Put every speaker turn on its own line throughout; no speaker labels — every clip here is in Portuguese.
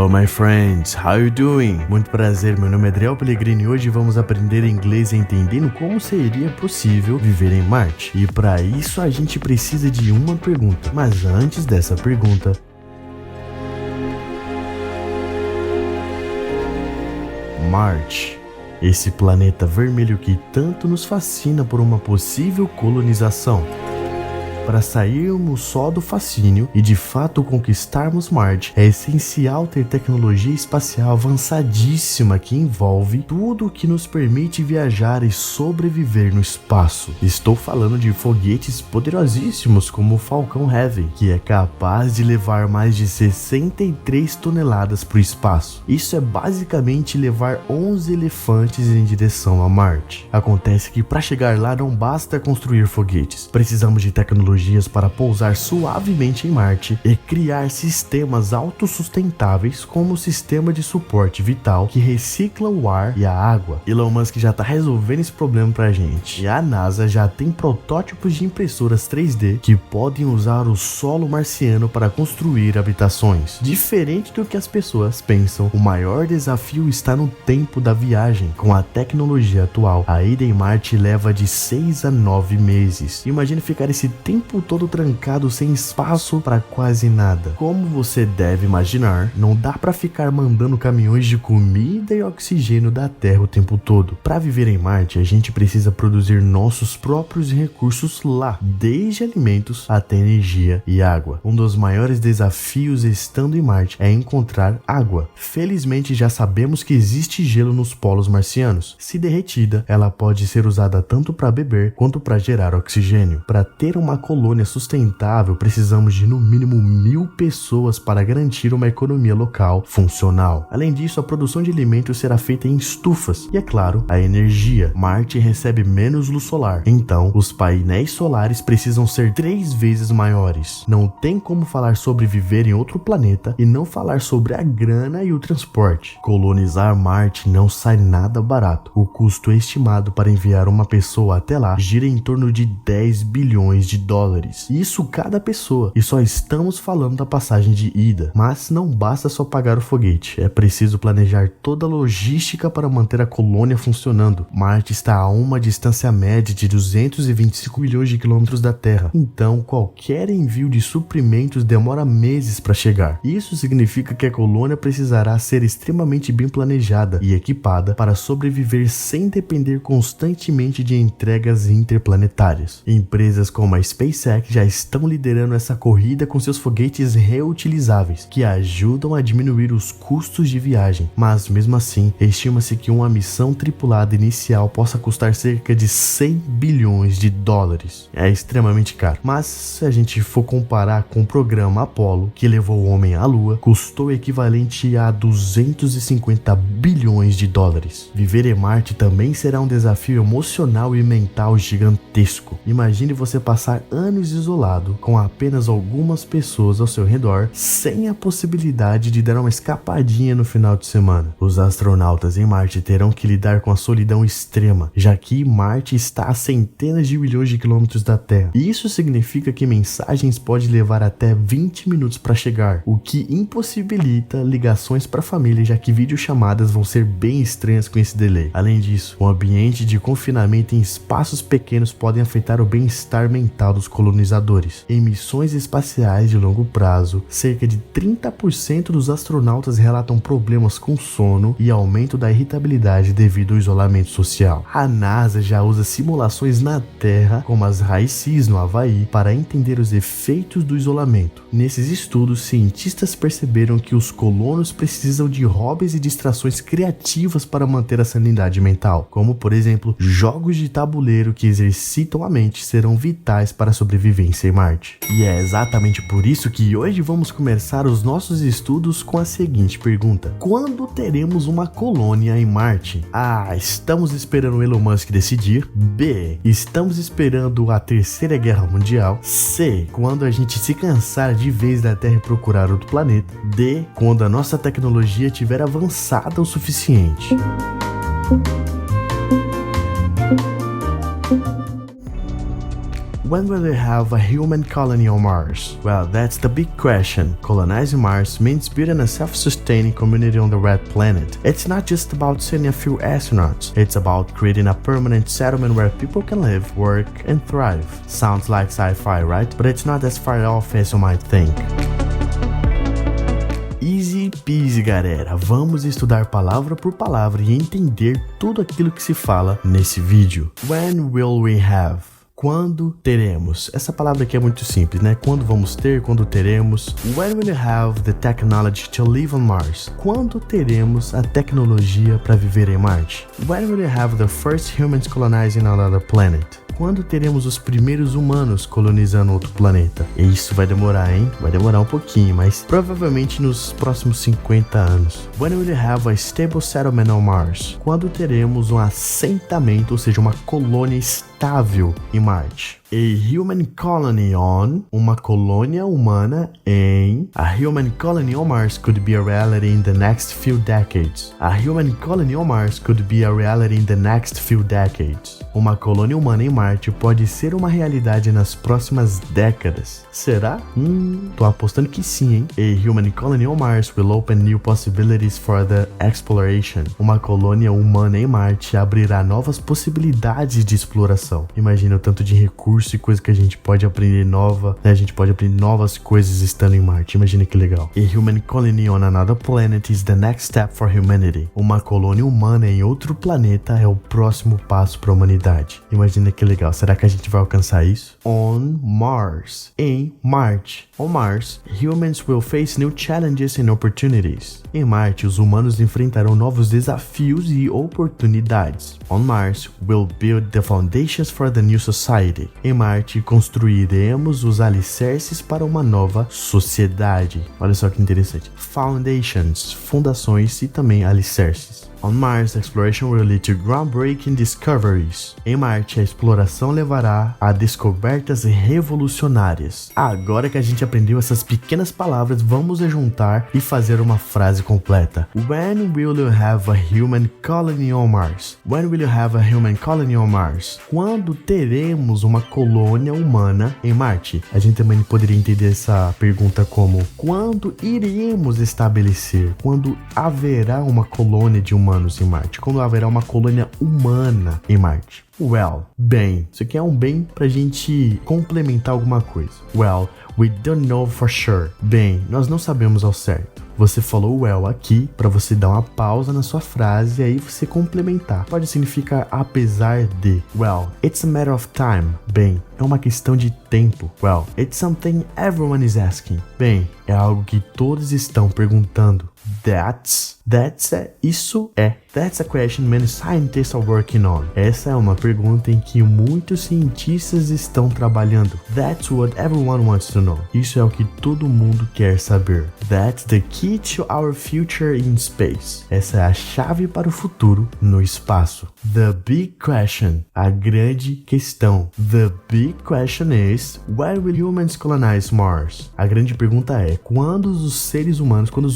Hello my friends, how you doing? Muito prazer, meu nome é Adriel Pellegrini e hoje vamos aprender inglês entendendo como seria possível viver em Marte. E para isso a gente precisa de uma pergunta, mas antes dessa pergunta... Marte, esse planeta vermelho que tanto nos fascina por uma possível colonização. Para sairmos só do fascínio e de fato conquistarmos Marte, é essencial ter tecnologia espacial avançadíssima que envolve tudo o que nos permite viajar e sobreviver no espaço. Estou falando de foguetes poderosíssimos como o Falcon Heavy, que é capaz de levar mais de 63 toneladas para o espaço. Isso é basicamente levar 11 elefantes em direção a Marte. Acontece que para chegar lá não basta construir foguetes, precisamos de tecnologia para pousar suavemente em Marte e criar sistemas autossustentáveis como o sistema de suporte vital que recicla o ar e a água. Elon Musk já está resolvendo esse problema pra gente. E a NASA já tem protótipos de impressoras 3D que podem usar o solo marciano para construir habitações. Diferente do que as pessoas pensam, o maior desafio está no tempo da viagem. Com a tecnologia atual, a ida em Marte leva de 6 a 9 meses. Imagine ficar esse tempo todo trancado sem espaço para quase nada. Como você deve imaginar, não dá para ficar mandando caminhões de comida e oxigênio da Terra o tempo todo. Para viver em Marte, a gente precisa produzir nossos próprios recursos lá, desde alimentos até energia e água. Um dos maiores desafios estando em Marte é encontrar água. Felizmente já sabemos que existe gelo nos polos marcianos. Se derretida, ela pode ser usada tanto para beber quanto para gerar oxigênio. Para ter uma colônia sustentável, precisamos de no mínimo 1000 pessoas para garantir uma economia local funcional. Além disso, a produção de alimentos será feita em estufas e, é claro, a energia. Marte recebe menos luz solar, então os painéis solares precisam ser 3 vezes maiores. Não tem como falar sobre viver em outro planeta e não falar sobre a grana e o transporte. Colonizar Marte não sai nada barato. O custo estimado para enviar uma pessoa até lá gira em torno de 10 bilhões de dólares. Isso cada pessoa. E só estamos falando da passagem de ida. Mas não basta só pagar o foguete. É preciso planejar toda a logística para manter a colônia funcionando. Marte está a uma distância média de 225 milhões de quilômetros da Terra. Então, qualquer envio de suprimentos demora meses para chegar. Isso significa que a colônia precisará ser extremamente bem planejada e equipada para sobreviver sem depender constantemente de entregas interplanetárias. Empresas como a SpaceX já estão liderando essa corrida com seus foguetes reutilizáveis, que ajudam a diminuir os custos de viagem, mas mesmo assim, estima-se que uma missão tripulada inicial possa custar cerca de 100 bilhões de dólares. É extremamente caro, mas se a gente for comparar com o programa Apollo, que levou o homem à Lua, custou o equivalente a 250 bilhões de dólares. Viver em Marte também será um desafio emocional e mental gigantesco. Imagine você passar anos isolado, com apenas algumas pessoas ao seu redor, sem a possibilidade de dar uma escapadinha no final de semana. Os astronautas em Marte terão que lidar com a solidão extrema, já que Marte está a centenas de milhões de quilômetros da Terra. E isso significa que mensagens podem levar até 20 minutos para chegar, o que impossibilita ligações para a família, já que videochamadas vão ser bem estranhas com esse delay. Além disso, o ambiente de confinamento em espaços pequenos podem afetar o bem-estar mental dos colonizadores. Em missões espaciais de longo prazo, cerca de 30% dos astronautas relatam problemas com sono e aumento da irritabilidade devido ao isolamento social. A NASA já usa simulações na Terra, como as High-Seas no Havaí, para entender os efeitos do isolamento. Nesses estudos, cientistas perceberam que os colonos precisam de hobbies e distrações criativas para manter a sanidade mental, como por exemplo, jogos de tabuleiro que exercitam a mente serão vitais para a sobrevivência em Marte. E é exatamente por isso que hoje vamos começar os nossos estudos com a seguinte pergunta: quando teremos uma colônia em Marte? A. Estamos esperando o Elon Musk decidir. B. Estamos esperando a Terceira Guerra Mundial. C. Quando a gente se cansar de vez da Terra e procurar outro planeta. D. Quando a nossa tecnologia estiver avançada o suficiente. When will we have a human colony on Mars? Well, that's the big question. Colonizing Mars means building a self-sustaining community on the red planet. It's not just about sending a few astronauts. It's about creating a permanent settlement where people can live, work, and thrive. Sounds like sci-fi, right? But it's not as far off as you might think. Easy peasy, galera. Vamos estudar palavra por palavra e entender tudo aquilo que se fala nesse vídeo. When will we have? Quando teremos? Essa palavra aqui é muito simples, né? Quando vamos ter, quando teremos. When will you have the technology to live on Mars? Quando teremos a tecnologia para viver em Marte? When will you have the first humans colonizing another planet? Quando teremos os primeiros humanos colonizando outro planeta? E isso vai demorar, hein? Vai demorar um pouquinho, mas provavelmente nos próximos 50 anos. When will you have a stable settlement on Mars? Quando teremos um assentamento, ou seja, uma colônia estável em Marte? A human colony on, uma colônia humana em. A human colony on Mars could be a reality in the next few decades. A human colony on Mars could be a reality in the next few decades. Uma colônia humana em Marte pode ser uma realidade nas próximas décadas. Será? Tô apostando que sim, hein? A human colony on Mars will open new possibilities for the exploration. Uma colônia humana em Marte abrirá novas possibilidades de exploração. Imagina o tanto de recursos e coisa que a gente pode aprender nova, né? A gente pode aprender novas coisas estando em Marte. Imagina que legal. A human colony on another planet is the next step for humanity. Uma colônia humana em outro planeta é o próximo passo para a humanidade. Imagina que legal. Será que a gente vai alcançar isso? On Mars. Em Marte. On Mars, humans will face new challenges and opportunities. Em Marte, os humanos enfrentarão novos desafios e oportunidades. On Mars, we'll build the foundations for the new society. Em Marte, construiremos os alicerces para uma nova sociedade. Olha só que interessante. Foundations, fundações e também alicerces. On Mars, exploration will lead to groundbreaking discoveries. Em Marte, a exploração levará a descobertas revolucionárias. Agora que a gente aprendeu essas pequenas palavras, vamos juntar e fazer uma frase completa. When will you have a human colony on Mars? When will you have a human colony on Mars? Quando teremos uma colônia humana em Marte? A gente também poderia entender essa pergunta como: quando iremos estabelecer? Quando haverá uma colônia de humanos em Marte? Quando haverá uma colônia humana em Marte? Well, bem, isso aqui é um bem pra gente complementar alguma coisa. Well, we don't know for sure. Bem, nós não sabemos ao certo. Você falou well aqui para você dar uma pausa na sua frase e aí você complementar. Pode significar apesar de. Well, it's a matter of time. Bem, é uma questão de tempo. Well, it's something everyone is asking. Bem, é algo que todos estão perguntando. That's a question many scientists are working on. Essa é uma pergunta em que muitos cientistas estão trabalhando. That's what everyone wants to know. Isso é o que todo mundo quer saber. That's the key to our future in space. Essa é a chave para o futuro no espaço. The big question, a grande questão. The big question is, when will humans colonize Mars? A grande pergunta é, quando os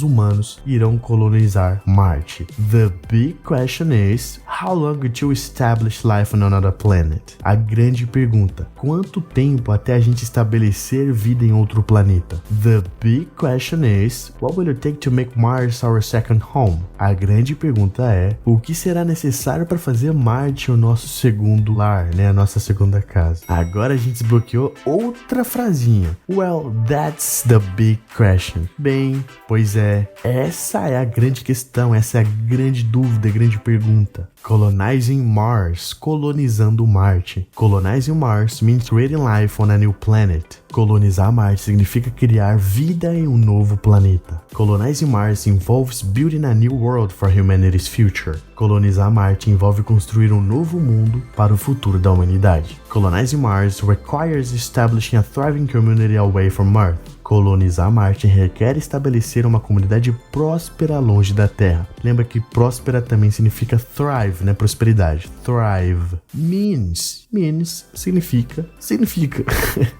humanos irão colonizar Marte? The big question is, how long to establish life on another planet? A grande pergunta, quanto tempo até a gente estabelecer vida em outro planeta? The big question is, what will it take to make Mars our second home? A grande pergunta é, o que será necessário para fazer Marte o nosso segundo lar, né? A nossa segunda casa. Agora a gente desbloqueou outra frasinha. Well, that's the big question. Bem, pois é, essa é a grande questão, essa é a grande dúvida, a grande pergunta. Colonizing Mars, colonizando Marte. Colonizing Mars means creating life on a new planet. Colonizar Marte significa criar vida em um novo planeta. Colonizing Mars involves building a new world for humanity's future. Colonizar Marte envolve construir um novo mundo para o futuro da humanidade. Colonizing Mars requires establishing a thriving community away from Earth. Colonizar Marte requer estabelecer uma comunidade próspera longe da Terra. Lembra que próspera também significa thrive, né? Prosperidade. Thrive. Means significa.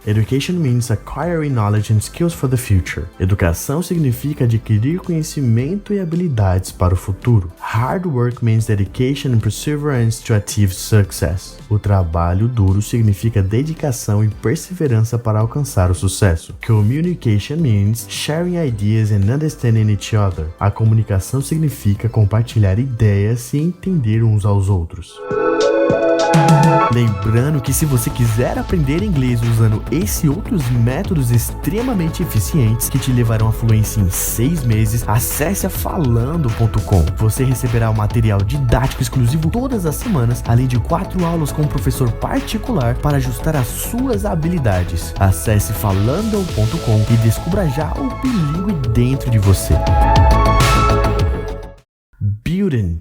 Education means acquiring knowledge and skills for the future. Educação significa adquirir conhecimento e habilidades para o futuro. Hard work means dedication and perseverance to achieve success. O trabalho duro significa dedicação e perseverança para alcançar o sucesso. Communication means sharing ideas and understanding each other. A comunicação significa compartilhar ideias e entender uns aos outros. Lembrando que se você quiser aprender inglês usando esse e outros métodos extremamente eficientes que te levarão à fluência em 6 meses, acesse a falando.com. Você receberá um material didático exclusivo todas as semanas, além de 4 aulas com um professor particular para ajustar as suas habilidades. Acesse falando.com e descubra já o bilíngue dentro de você.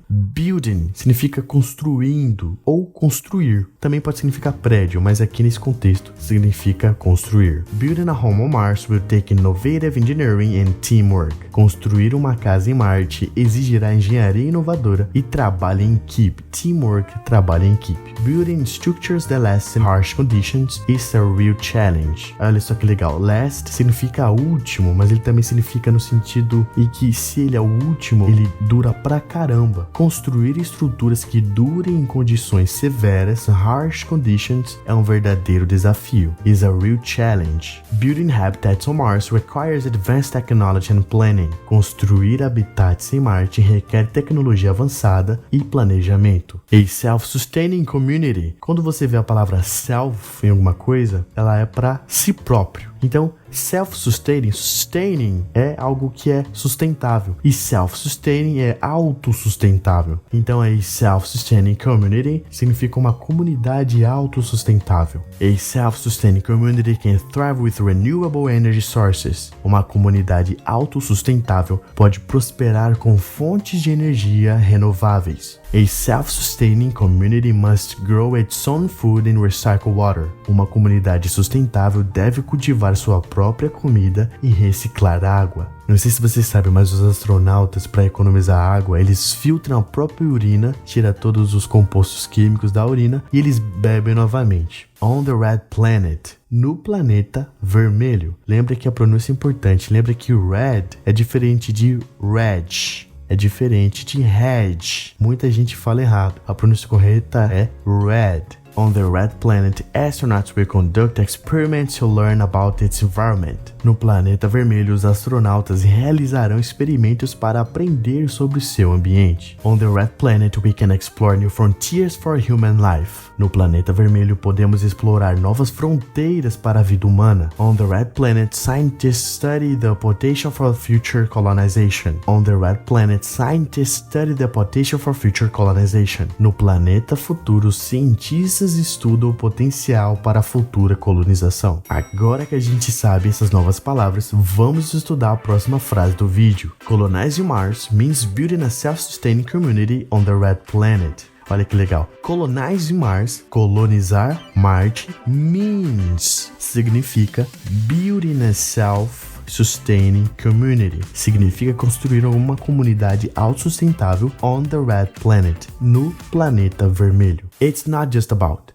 Building significa construindo ou construir. Também pode significar prédio, mas aqui nesse contexto significa construir. Building a home on Mars will take innovative engineering and teamwork. Construir uma casa em Marte exigirá engenharia inovadora e trabalho em equipe. Teamwork, trabalho em equipe. Building structures that last in harsh conditions is a real challenge. Olha só que legal. Last significa último, mas ele também significa no sentido em que se ele é o último, ele dura pra caramba. Construir estruturas que durem em condições severas, harsh conditions, é um verdadeiro desafio. Is a real challenge. Building habitats on Mars requires advanced technology and planning. Construir habitats em Marte requer tecnologia avançada e planejamento. A self-sustaining community. Quando você vê a palavra self em alguma coisa, ela é para si próprio. Então, sustaining é algo que é sustentável e self-sustaining é autossustentável. Então, a self-sustaining community significa uma comunidade autossustentável. A self-sustaining community can thrive with renewable energy sources. Uma comunidade autossustentável pode prosperar com fontes de energia renováveis. A self-sustaining community must grow its own food and recycle water. Uma comunidade sustentável deve cultivar sua própria comida e reciclar água. Não sei se vocês sabem, mas os astronautas, para economizar água, eles filtram a própria urina, tiram todos os compostos químicos da urina e eles bebem novamente. On the Red Planet, no planeta vermelho. Lembra que a pronúncia é importante, lembra que red é diferente de reg. É diferente de hedge. Muita gente fala errado. A pronúncia correta é red. On the Red Planet, astronauts will conduct experiments to learn about its environment. No planeta vermelho, os astronautas realizarão experimentos para aprender sobre o seu ambiente. On the Red Planet, we can explore new frontiers for human life. No planeta vermelho, podemos explorar novas fronteiras para a vida humana. On the Red Planet, scientists study the potential for future colonization. On the Red Planet, scientists study the potential for future colonization. No planeta futuro, cientistas estudam o potencial para a futura colonização. Agora que a gente sabe essas novas palavras, vamos estudar a próxima frase do vídeo. Colonize Mars means building a self-sustaining community on the Red Planet. Olha que legal. Colonize Mars, colonizar Marte, means, significa building a self-sustaining community. Significa construir uma comunidade autossustentável on the Red Planet, no planeta vermelho. It's not just about.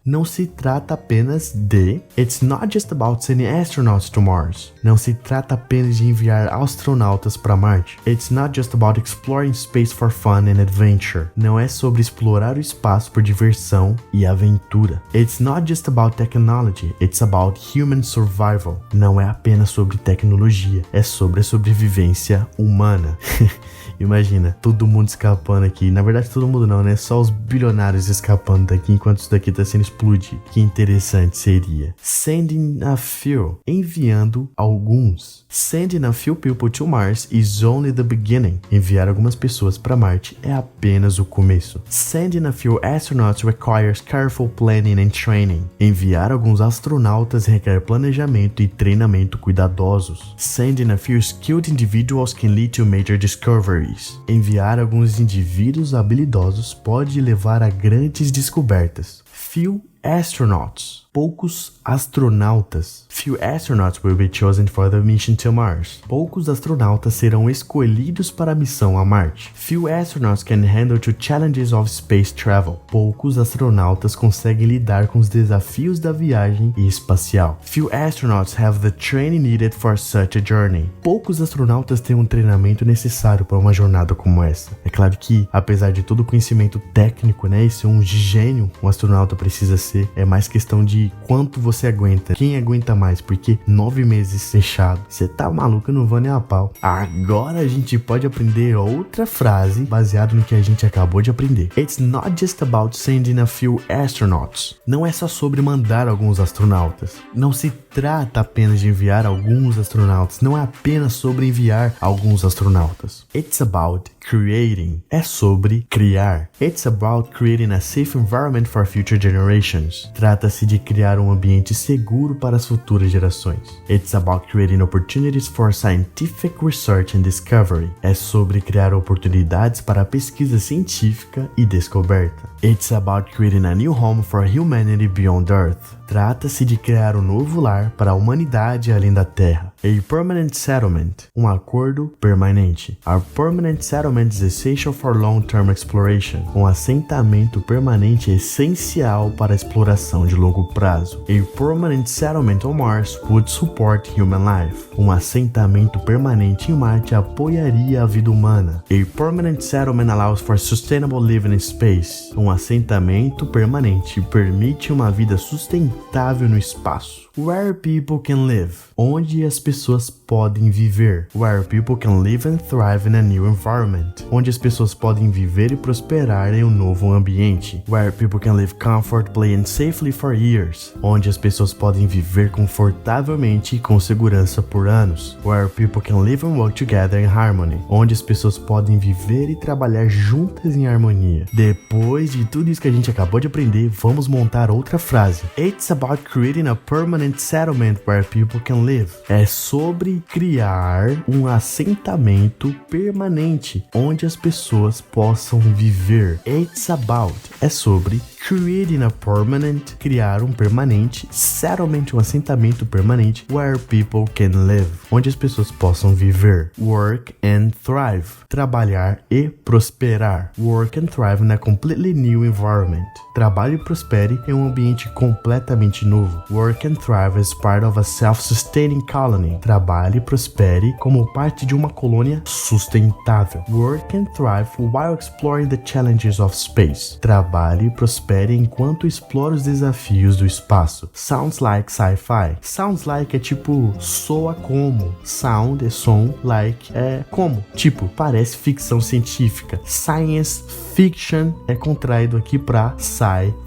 Não se trata apenas de. It's not just about sending astronauts to Mars. Não se trata apenas de enviar astronautas para Marte. It's not just about exploring space for fun and adventure. Não é sobre explorar o espaço por diversão e aventura. It's not just about technology. It's about human survival. Não é apenas sobre tecnologia. É sobre a sobrevivência humana. Imagina, todo mundo escapando aqui. Na verdade, todo mundo não, né? Só os bilionários escapando daqui enquanto isso daqui tá sendo explodido. Que interessante seria. Sending a few. Enviando alguns. Sending a few people to Mars is only the beginning. Enviar algumas pessoas para Marte é apenas o começo. Sending a few astronauts requires careful planning and training. Enviar alguns astronautas requer planejamento e treinamento cuidadosos. Sending a few skilled individuals can lead to major discoveries. Enviar alguns indivíduos habilidosos pode levar a grandes descobertas. Few astronauts. Poucos astronautas. Few astronauts will be chosen for the mission to Mars. Poucos astronautas serão escolhidos para a missão a Marte. Few astronauts can handle the challenges of space travel. Poucos astronautas conseguem lidar com os desafios da viagem espacial. Few astronauts have the training needed for such a journey. Poucos astronautas têm um treinamento necessário para uma jornada como essa. É claro que, apesar de todo o conhecimento técnico, né, e ser um gênio, um astronauta precisa ser, é mais questão de quanto você aguenta, quem aguenta mais, porque 9 meses fechado, você tá maluco, eu não vou nem a pau. Agora a gente pode aprender outra frase baseada no que a gente acabou de aprender. It's not just about sending a few astronauts. Não é só sobre mandar alguns astronautas. Não se trata apenas de enviar alguns astronautas, não é apenas sobre enviar alguns astronautas. It's about creating. É sobre criar. It's about creating a safe environment for future generations. Trata-se de criar um ambiente seguro para as futuras gerações. It's about creating opportunities for scientific research and discovery. É sobre criar oportunidades para a pesquisa científica e descoberta. It's about creating a new home for humanity beyond Earth. Trata-se de criar um novo lar para a humanidade além da Terra. A permanent settlement, um acordo permanente. Our permanent settlement is essential for long-term exploration. Um assentamento permanente é essencial para a exploração de longo prazo. A permanent settlement on Mars would support human life. Um assentamento permanente em Marte apoiaria a vida humana. A permanent settlement allows for sustainable living in space. Um assentamento permanente permite uma vida sustentável no espaço. Where people can live. Onde as pessoas podem viver. Where people can live and thrive in a new environment. Onde as pessoas podem viver e prosperar em um novo ambiente. Where people can live comfortably and safely for years. Onde as pessoas podem viver confortavelmente e com segurança por anos. Where people can live and work together in harmony. Onde as pessoas podem viver e trabalhar juntas em harmonia. Depois de tudo isso que a gente acabou de aprender, vamos montar outra frase. It's about creating a permanent settlement where people can live. É sobre criar um assentamento permanente onde as pessoas possam viver. It's about é sobre creating a permanent, criar um permanente, settlement, um assentamento permanente, where people can live, onde as pessoas possam viver. Work and thrive, trabalhar e prosperar. Work and thrive in a completely new environment. Trabalhe e prospere em um ambiente completamente novo. Work and thrive as part of a self-sustaining colony. Trabalhe e prospere como parte de uma colônia sustentável. Work and thrive while exploring the challenges of space. Trabalhe e prospere enquanto explora os desafios do espaço. Sounds like sci-fi. Sounds like é tipo soa como. Sound é som, like é como. Tipo, parece ficção científica. Science fiction é contraído aqui pra sci-fi.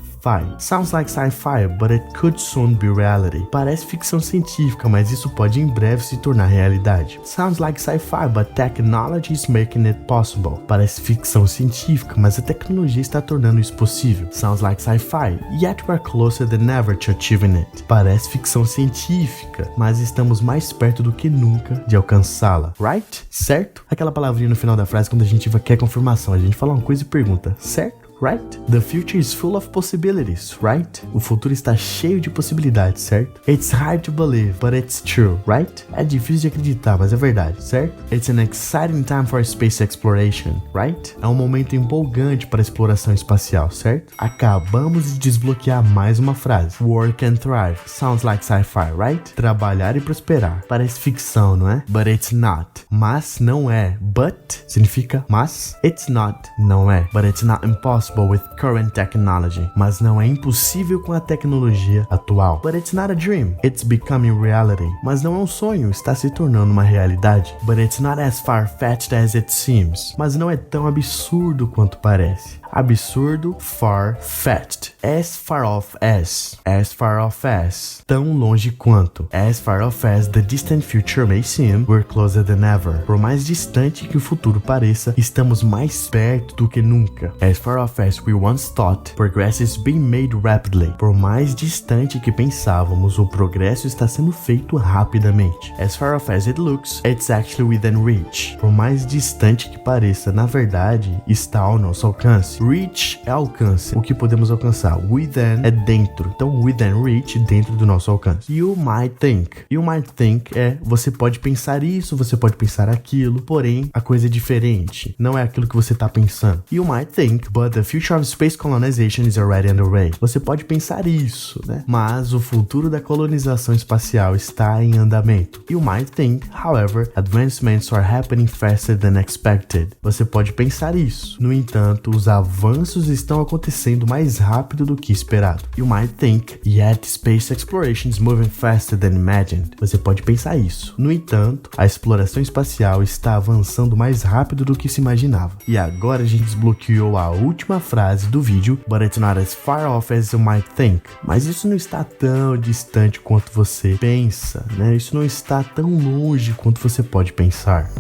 Sounds like sci-fi, but it could soon be reality. Parece ficção científica, mas isso pode em breve se tornar realidade. Sounds like sci-fi, but technology is making it possible. Parece ficção científica, mas a tecnologia está tornando isso possível. Sounds like sci-fi, yet we're closer than ever to achieving it. Parece ficção científica, mas estamos mais perto do que nunca de alcançá-la. Right? Certo? Aquela palavrinha no final da frase quando a gente quer confirmação. A gente fala uma coisa e pergunta, certo? Right? The future is full of possibilities, right? O futuro está cheio de possibilidades, certo? It's hard to believe, but it's true, right? É difícil de acreditar, mas é verdade, certo? It's an exciting time for space exploration, right? É um momento empolgante para a exploração espacial, certo? Acabamos de desbloquear mais uma frase. Work and thrive. Sounds like sci-fi, right? Trabalhar e prosperar. Parece ficção, não é? But it's not. Mas não é. But significa mas. It's not. Não é. But it's not impossible with current technology. Mas não é impossível com a tecnologia atual. But it's not a dream. It's becoming reality. Mas não é um sonho, está se tornando uma realidade. But it's not as far-fetched as it seems. Mas não é tão absurdo quanto parece. Absurdo, far-fetched. As far off as. As far off as. Tão longe quanto. As far off as the distant future may seem, we're closer than ever. Por mais distante que o futuro pareça, estamos mais perto do que nunca. As far off as we once thought, progress is being made rapidly. Por mais distante que pensávamos, o progresso está sendo feito rapidamente. As far off as it looks, it's actually within reach. Por mais distante que pareça, na verdade, está ao nosso alcance. Reach é alcance, o que podemos alcançar. Within é dentro. Então, within reach, dentro do nosso alcance. You might think. You might think é você pode pensar isso, você pode pensar aquilo, porém, a coisa é diferente. Não é aquilo que você está pensando. You might think, but the future of space colonization is already underway. Você pode pensar isso, né? Mas o futuro da colonização espacial está em andamento. You might think, however, advancements are happening faster than expected. Você pode pensar isso. No entanto, os avanços estão acontecendo mais rápido do que esperado. You might think, yet space exploration is moving faster than imagined. Você pode pensar isso. No entanto, a exploração espacial está avançando mais rápido do que se imaginava. E agora a gente desbloqueou a última frase do vídeo, but it's not as far off as you might think. Mas isso não está tão distante quanto você pensa, né? Isso não está tão longe quanto você pode pensar.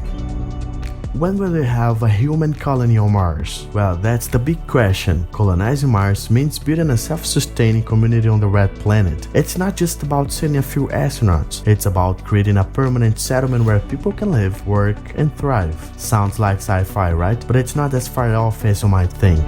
When will we have a human colony on Mars? Well, that's the big question. Colonizing Mars means building a self-sustaining community on the red planet. It's not just about sending a few astronauts. It's about creating a permanent settlement where people can live, work, and thrive. Sounds like sci-fi, right? But it's not as far off as you might think.